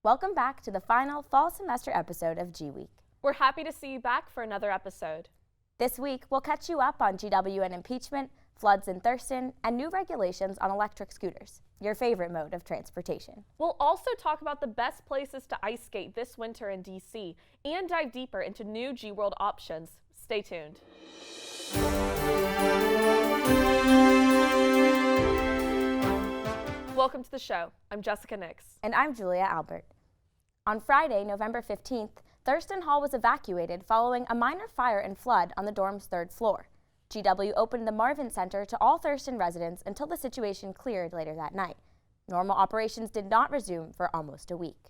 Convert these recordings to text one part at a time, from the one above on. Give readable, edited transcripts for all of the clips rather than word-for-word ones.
Welcome back to the final fall semester episode of GWeek. We're happy to see you back for another episode. This week, we'll catch you up on GW and impeachment, floods in Thurston, and new regulations on electric scooters, your favorite mode of transportation. We'll also talk about the best places to ice skate this winter in DC and dive deeper into new GWorld options. Stay tuned. Welcome to the show. I'm Jessica Nix. And I'm Julia Albert. On Friday, November 15th, Thurston Hall was evacuated following a minor fire and flood on the dorm's third floor. GW opened the Marvin Center to all Thurston residents until the situation cleared later that night. Normal operations did not resume for almost a week.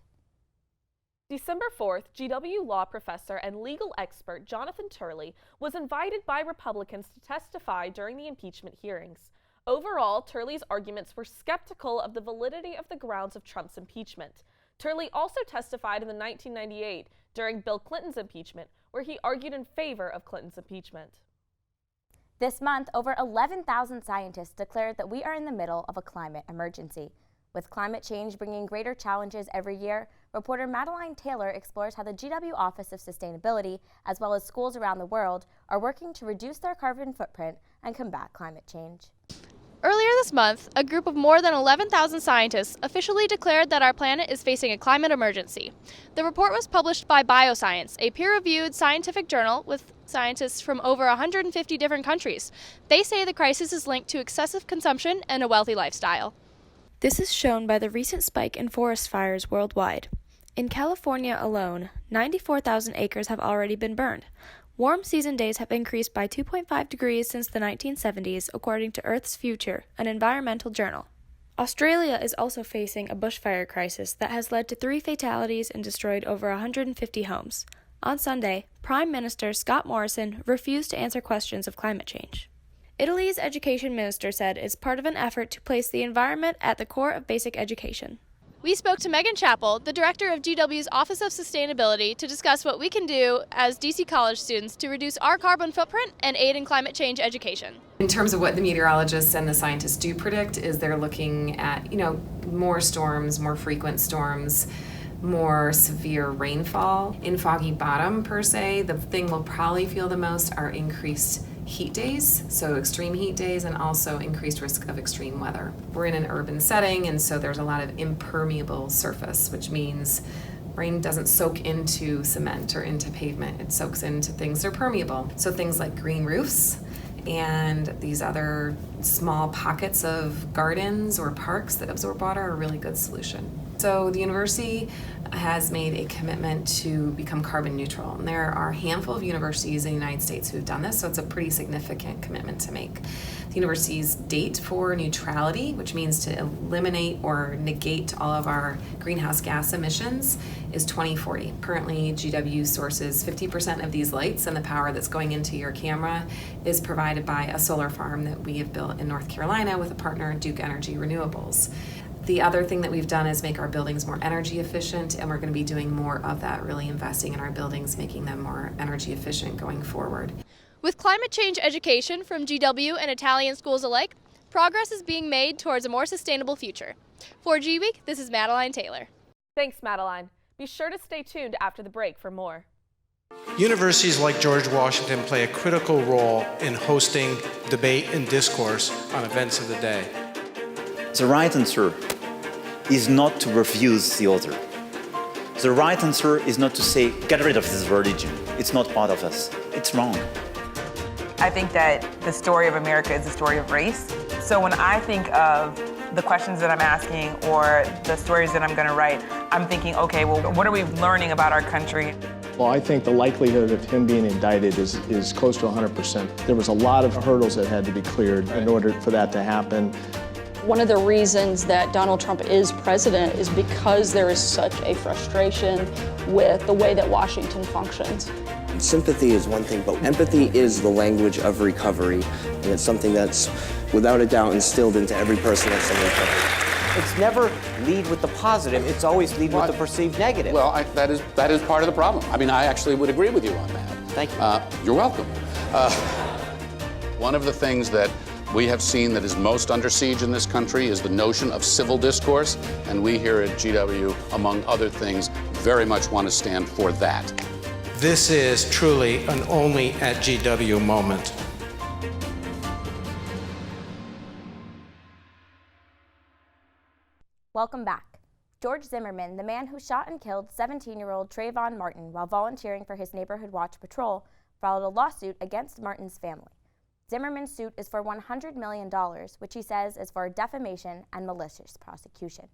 December 4th, GW law professor and legal expert Jonathan Turley was invited by Republicans to testify during the impeachment hearings. Overall, Turley's arguments were skeptical of the validity of the grounds of Trump's impeachment. Turley also testified in the 1998 during Bill Clinton's impeachment, where he argued in favor of Clinton's impeachment. This month, over 11,000 scientists declared that we are in the middle of a climate emergency. With climate change bringing greater challenges every year, reporter Madeline Taylor explores how the GW Office of Sustainability, as well as schools around the world, are working to reduce their carbon footprint and combat climate change. Earlier this month, a group of more than 11,000 scientists officially declared that our planet is facing a climate emergency. The report was published by Bioscience, a peer-reviewed scientific journal with scientists from over 150 different countries. They say the crisis is linked to excessive consumption and a wealthy lifestyle. This is shown by the recent spike in forest fires worldwide. In California alone, 94,000 acres have already been burned. Warm season days have increased by 2.5 degrees since the 1970s, according to Earth's Future, an environmental journal. Australia is also facing a bushfire crisis that has led to 3 fatalities and destroyed over 150 homes. On Sunday, Prime Minister Scott Morrison refused to answer questions of climate change. Italy's education minister said it's part of an effort to place the environment at the core of basic education. We spoke to Megan Chappell, the director of GW's Office of Sustainability, to discuss what we can do as DC college students to reduce our carbon footprint and aid in climate change education. In terms of what the meteorologists and the scientists do predict is they're looking at, more storms, more frequent storms, more severe rainfall. In Foggy Bottom, per se, the thing we'll probably feel the most are increased heat days, so extreme heat days, and also increased risk of extreme weather. We're in an urban setting, and so there's a lot of impermeable surface, which means rain doesn't soak into cement or into pavement. It soaks into things that are permeable. So things like green roofs and these other small pockets of gardens or parks that absorb water are a really good solution. So the university has made a commitment to become carbon neutral, and there are a handful of universities in the United States who have done this, so it's a pretty significant commitment to make. The university's date for neutrality, which means to eliminate or negate all of our greenhouse gas emissions, is 2040. Currently, GW sources 50% of these lights, and the power that's going into your camera is provided by a solar farm that we have built in North Carolina with a partner, Duke Energy Renewables. The other thing that we've done is make our buildings more energy efficient, and we're going to be doing more of that, really investing in our buildings, making them more energy efficient going forward. With climate change education from GW and Italian schools alike, progress is being made towards a more sustainable future. For GWeek, this is Madeline Taylor. Thanks, Madeline. Be sure to stay tuned after the break for more. Universities like George Washington play a critical role in hosting debate and discourse on events of the day. The right answer is not to refuse the other. The right answer is not to say, get rid of this religion. It's not part of us. It's wrong. I think that the story of America is the story of race. So when I think of the questions that I'm asking or the stories that I'm going to write, I'm thinking, okay, well, what are we learning about our country? Well, I think the likelihood of him being indicted is close to 100%. There was a lot of hurdles that had to be cleared in order for that to happen. One of the reasons that Donald Trump is president is because there is such a frustration with the way that Washington functions. Sympathy is one thing, but empathy is the language of recovery, and it's something that's without a doubt instilled into every person that's in recovery. It's never lead with the positive, it's always lead with the perceived negative. Well, that is part of the problem. I mean, I actually would agree with you on that. Thank you. You're welcome. One of the things that we have seen that is most under siege in this country is the notion of civil discourse, and we here at GW, among other things, very much want to stand for that. This is truly an only at GW moment. Welcome back. George Zimmerman, the man who shot and killed 17-year-old Trayvon Martin while volunteering for his Neighborhood Watch patrol, filed a lawsuit against Martin's family. Zimmerman's suit is for $100 million, which he says is for defamation and malicious prosecution.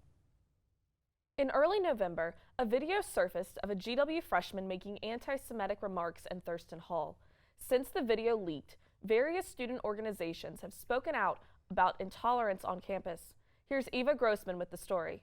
In early November, a video surfaced of a GW freshman making anti-Semitic remarks in Thurston Hall. Since the video leaked, various student organizations have spoken out about intolerance on campus. Here's Eva Grossman with the story.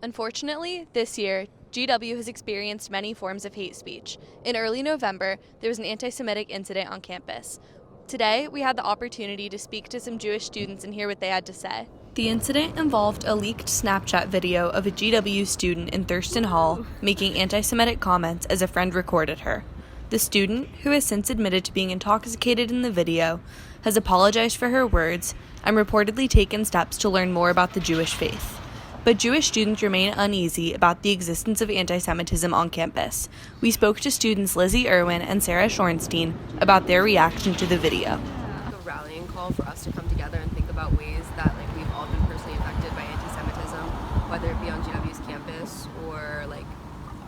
Unfortunately, this year, GW has experienced many forms of hate speech. In early November, there was an anti-Semitic incident on campus. Today, we had the opportunity to speak to some Jewish students and hear what they had to say. The incident involved a leaked Snapchat video of a GW student in Thurston Hall making anti-Semitic comments as a friend recorded her. The student, who has since admitted to being intoxicated in the video, has apologized for her words and reportedly taken steps to learn more about the Jewish faith. But Jewish students remain uneasy about the existence of anti-Semitism on campus. We spoke to students Lizzie Irwin and Sarah Shorenstein about their reaction to the video. A rallying call for us to come together and think about ways that we've all been personally affected by anti-Semitism, whether it be on GW's campus or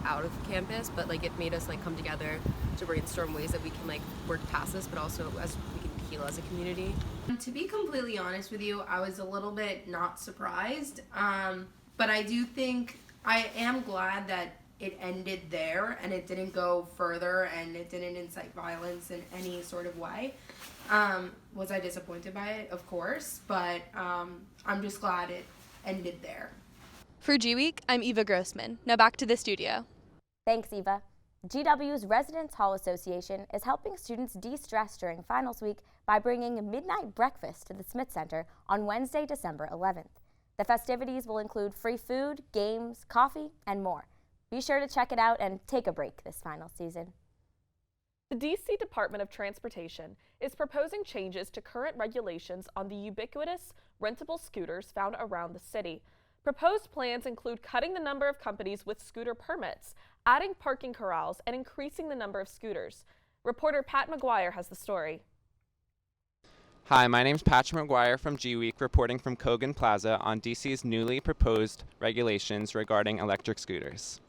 out of campus, but it made us come together to brainstorm ways that we can work past this, but also as we can heal as a community. To be completely honest with you, I was a little bit not surprised, but I do think I am glad that it ended there and it didn't go further and it didn't incite violence in any sort of way. Was I disappointed by it? Of course, but I'm just glad it ended there. For GWeek, I'm Eva Grossman. Now back to the studio. Thanks, Eva. GW's Residence Hall Association is helping students de-stress during finals week by bringing a midnight breakfast to the Smith Center on Wednesday, December 11th. The festivities will include free food, games, coffee, and more. Be sure to check it out and take a break this final season. The D.C. Department of Transportation is proposing changes to current regulations on the ubiquitous rentable scooters found around the city. Proposed plans include cutting the number of companies with scooter permits, adding parking corrals, and increasing the number of scooters. Reporter Pat McGuire has the story. Hi, my name's Patrick McGuire from GWeek, reporting from Kogan Plaza on DC's newly proposed regulations regarding electric scooters.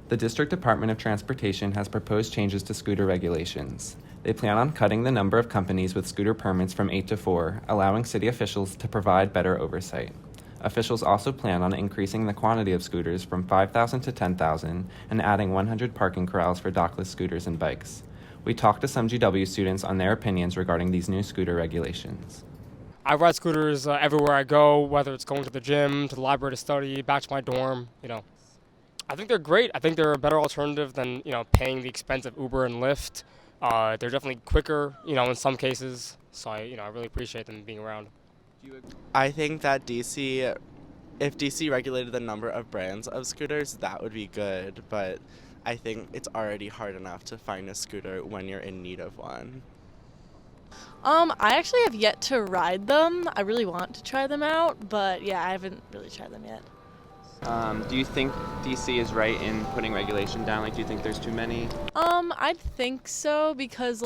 The District Department of Transportation has proposed changes to scooter regulations. They plan on cutting the number of companies with scooter permits from 8 to 4, allowing city officials to provide better oversight. Officials also plan on increasing the quantity of scooters from 5,000 to 10,000 and adding 100 parking corrals for dockless scooters and bikes. We talked to some GW students on their opinions regarding these new scooter regulations. I ride scooters everywhere I go, whether it's going to the gym, to the library to study, back to my dorm, I think they're great. I think they're a better alternative than, paying the expense of Uber and Lyft. They're definitely quicker, in some cases. So I really appreciate them being around. I think that if DC regulated the number of brands of scooters, that would be good, but I think it's already hard enough to find a scooter when you're in need of one. I actually have yet to ride them. I really want to try them out, but yeah, I haven't really tried them yet. Do you think DC is right in putting regulation down? Do you think there's too many? I think so because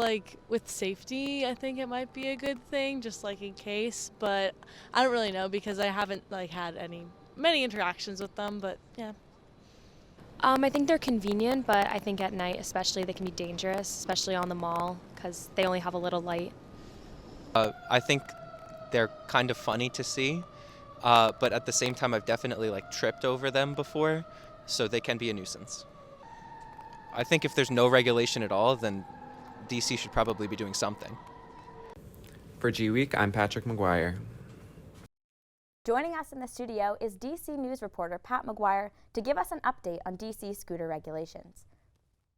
with safety, I think it might be a good thing, just in case. But I don't really know because I haven't had many interactions with them. But yeah. I think they're convenient, but I think at night, especially, they can be dangerous, especially on the mall because they only have a little light. I think they're kind of funny to see. But at the same time, I've definitely tripped over them before, so they can be a nuisance. I think if there's no regulation at all, then DC should probably be doing something. For GWeek, I'm Patrick McGuire. Joining us in the studio is DC News reporter Pat McGuire to give us an update on DC scooter regulations.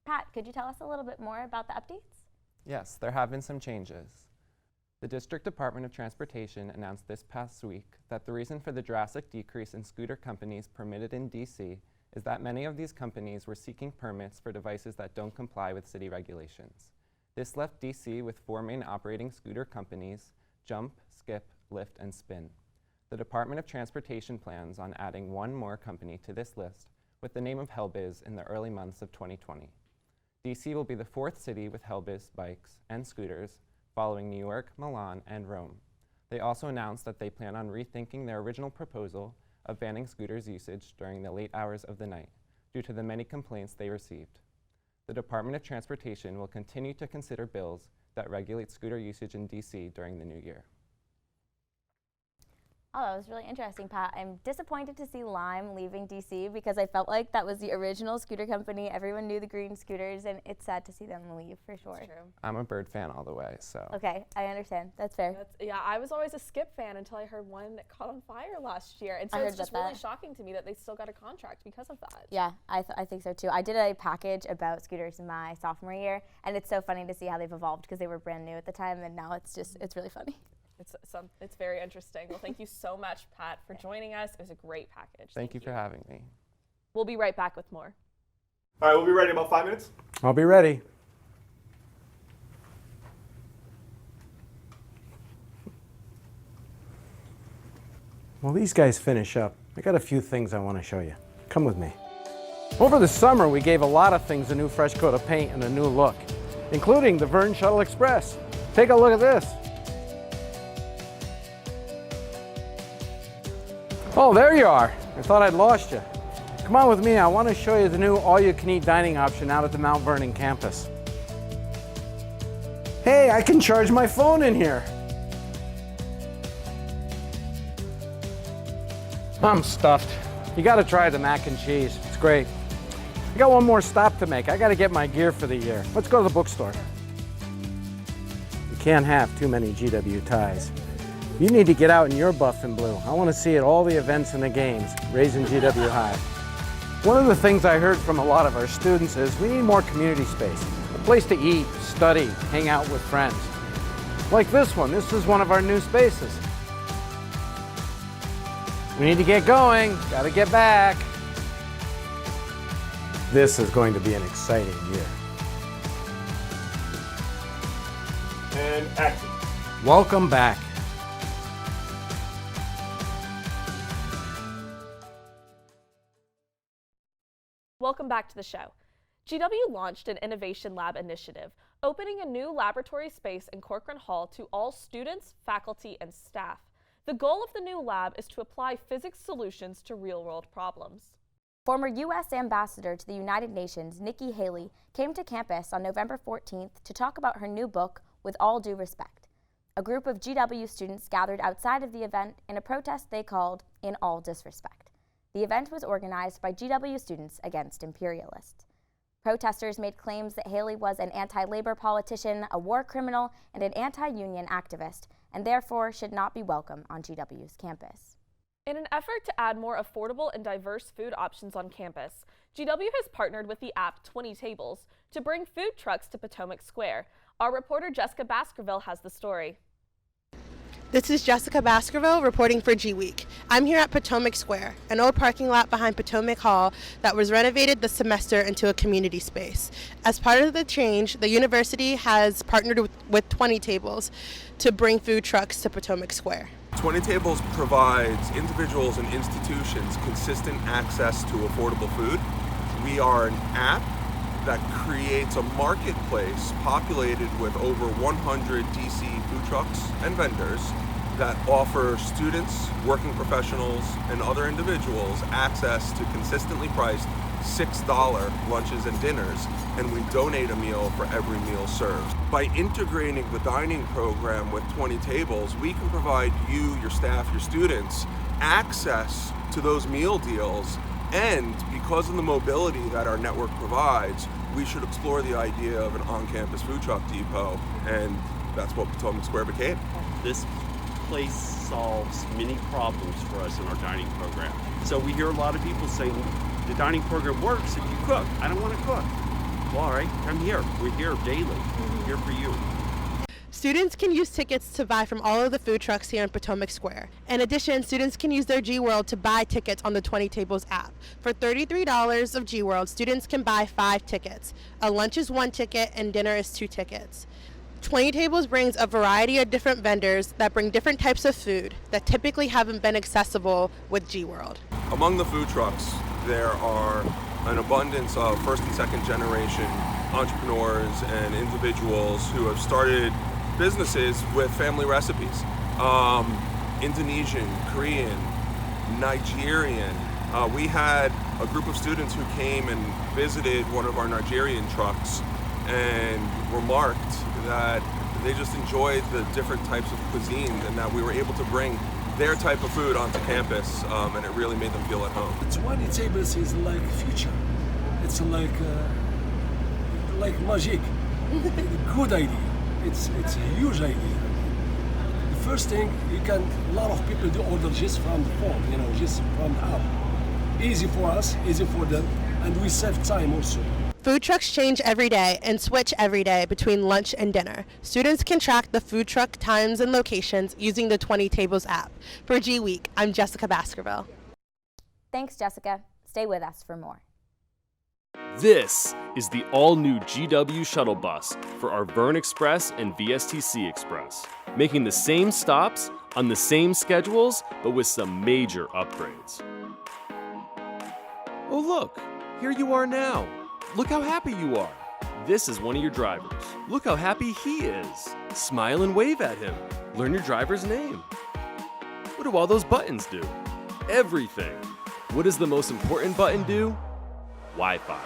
Pat, could you tell us a little bit more about the updates? Yes, there have been some changes. The District Department of Transportation announced this past week that the reason for the drastic decrease in scooter companies permitted in DC is that many of these companies were seeking permits for devices that don't comply with city regulations. This left DC with 4 main operating scooter companies: Jump, Skip, Lyft, and Spin. The Department of Transportation plans on adding 1 more company to this list with the name of Hellbiz in the early months of 2020. DC will be the 4th city with Hellbiz bikes and scooters, following New York, Milan, and Rome. They also announced that they plan on rethinking their original proposal of banning scooters usage during the late hours of the night due to the many complaints they received. The Department of Transportation will continue to consider bills that regulate scooter usage in DC during the new year. Oh, that was really interesting, Pat. I'm disappointed to see Lime leaving DC because I felt like that was the original scooter company. Everyone knew the green scooters, and it's sad to see them leave for sure. That's true. I'm a Bird fan all the way, so. Okay, I understand. That's fair. Yeah, I was always a Skip fan until I heard one that caught on fire last year. And so I heard it's just about really that. shocking to me that they still got a contract because of that. Yeah, I think so too. I did a package about scooters in my sophomore year, and it's so funny to see how they've evolved because they were brand new at the time, and now it's really funny. It's very interesting. Well, thank you so much, Pat, for joining us. It was a great package. Thank you for having me. We'll be right back with more. All right, we'll be ready in about 5 minutes. I'll be ready. While these guys finish up, I got a few things I want to show you. Come with me. Over the summer, we gave a lot of things a new fresh coat of paint and a new look, including the Vern Shuttle Express. Take a look at this. Oh, there you are. I thought I'd lost you. Come on with me. I want to show you the new all-you-can-eat dining option out at the Mount Vernon campus. Hey, I can charge my phone in here. I'm stuffed. You got to try the mac and cheese. It's great. I got one more stop to make. I got to get my gear for the year. Let's go to the bookstore. You can't have too many GW ties. You need to get out in your buff and blue. I want to see at all the events and the games, raising GW high. One of the things I heard from a lot of our students is we need more community space, a place to eat, study, hang out with friends. Like this one. This is one of our new spaces. We need to get going. Got to get back. This is going to be an exciting year. And action. Welcome back. Welcome back to the show. GW launched an Innovation Lab initiative, opening a new laboratory space in Corcoran Hall to all students, faculty, and staff. The goal of the new lab is to apply physics solutions to real-world problems. Former U.S. Ambassador to the United Nations, Nikki Haley, came to campus on November 14th to talk about her new book, With All Due Respect. A group of GW students gathered outside of the event in a protest they called In All Disrespect. The event was organized by GW Students Against Imperialists. Protesters made claims that Haley was an anti-labor politician, a war criminal, and an anti-union activist, and therefore should not be welcome on GW's campus. In an effort to add more affordable and diverse food options on campus, GW has partnered with the app 20 Tables to bring food trucks to Potomac Square. Our reporter Jessica Baskerville has the story. This is Jessica Baskerville reporting for GWeek. I'm here at Potomac Square, an old parking lot behind Potomac Hall that was renovated this semester into a community space. As part of the change, the university has partnered with 20 Tables to bring food trucks to Potomac Square. 20 Tables provides individuals and institutions consistent access to affordable food. We are an app that creates a marketplace populated with over 100 DC food trucks and vendors that offer students, working professionals, and other individuals access to consistently priced $6 lunches and dinners, and we donate a meal for every meal served. By integrating the dining program with 20 Tables, we can provide you, your staff, your students access to those meal deals. And because of the mobility that our network provides, we should explore the idea of an on-campus food truck depot, and that's what Potomac Square became. This place solves many problems for us in our dining program. So we hear a lot of people saying, the dining program works if you cook. I don't want to cook. Well, all right, come here. We're here daily. We're here for you. Students can use tickets to buy from all of the food trucks here in Potomac Square. In addition, students can use their GWorld to buy tickets on the 20 Tables app. For $33 of GWorld, students can buy 5 tickets. A lunch is 1 ticket and dinner is 2 tickets. 20 Tables brings a variety of different vendors that bring different types of food that typically haven't been accessible with GWorld. Among the food trucks, there are an abundance of first and second generation entrepreneurs and individuals who have started businesses with family recipes. Indonesian, Korean, Nigerian. We had a group of students who came and visited one of our Nigerian trucks and remarked that they just enjoyed the different types of cuisine and that we were able to bring their type of food onto campus, and it really made them feel at home. 20 Tables is like future. It's like magic. Good idea. It's a huge idea. The first thing, a lot of people do order just from the phone, just from the app. Easy for us, easy for them, and we save time also. Food trucks change every day and switch every day between lunch and dinner. Students can track the food truck times and locations using the 20 Tables app. For GWeek, I'm Jessica Baskerville. Thanks, Jessica. Stay with us for more. This is the all-new GW shuttle bus for our Vern Express and VSTC Express, making the same stops on the same schedules, but with some major upgrades. Oh look, here you are now. Look how happy you are. This is one of your drivers. Look how happy he is. Smile and wave at him. Learn your driver's name. What do all those buttons do? Everything. What does the most important button do? Wi-Fi.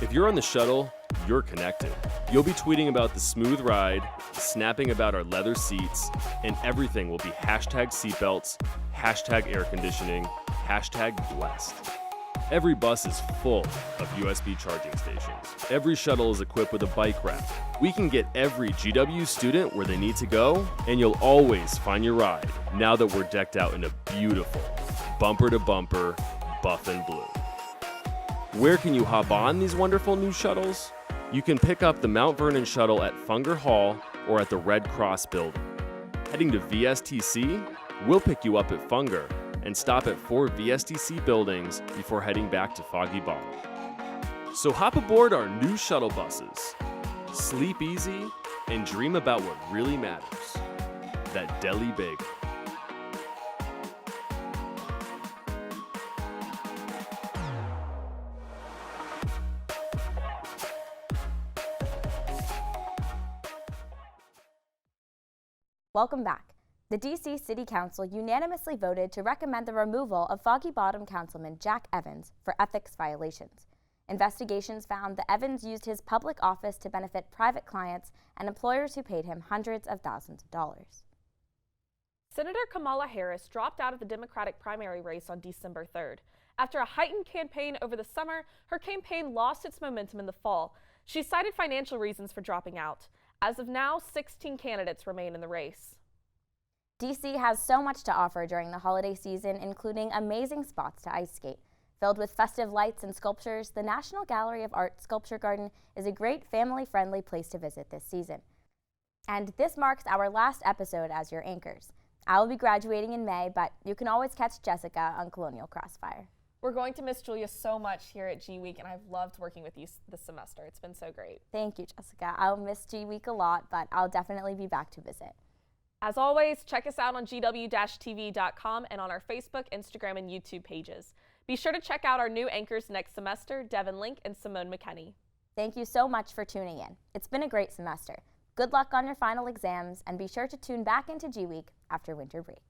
If you're on the shuttle, you're connected. You'll be tweeting about the smooth ride, snapping about our leather seats, and everything will be hashtag seatbelts, hashtag air conditioning, hashtag blessed. Every bus is full of USB charging stations. Every shuttle is equipped with a bike rack. We can get every GW student where they need to go, and you'll always find your ride now that we're decked out in a beautiful, bumper-to-bumper, buff and blue. Where can you hop on these wonderful new shuttles? You can pick up the Mount Vernon shuttle at Funger Hall or at the Red Cross building. Heading to VSTC, we'll pick you up at Funger and stop at 4 VSTC buildings before heading back to Foggy Bottom. So hop aboard our new shuttle buses. Sleep easy and dream about what really matters. That deli bagel. Welcome back. The D.C. City Council unanimously voted to recommend the removal of Foggy Bottom Councilman Jack Evans for ethics violations. Investigations found that Evans used his public office to benefit private clients and employers who paid him hundreds of thousands of dollars. Senator Kamala Harris dropped out of the Democratic primary race on December 3rd. After a heightened campaign over the summer, her campaign lost its momentum in the fall. She cited financial reasons for dropping out. As of now, 16 candidates remain in the race. DC has so much to offer during the holiday season, including amazing spots to ice skate. Filled with festive lights and sculptures, the National Gallery of Art Sculpture Garden is a great family-friendly place to visit this season. And this marks our last episode as your anchors. I will be graduating in May, but you can always catch Jessica on Colonial Crossfire. We're going to miss Julia so much here at GWeek, and I've loved working with you this semester. It's been so great. Thank you, Jessica. I'll miss GWeek a lot, but I'll definitely be back to visit. As always, check us out on GW-TV.com and on our Facebook, Instagram, and YouTube pages. Be sure to check out our new anchors next semester, Devin Link and Simone McKenney. Thank you so much for tuning in. It's been a great semester. Good luck on your final exams, and be sure to tune back into GWeek after winter break.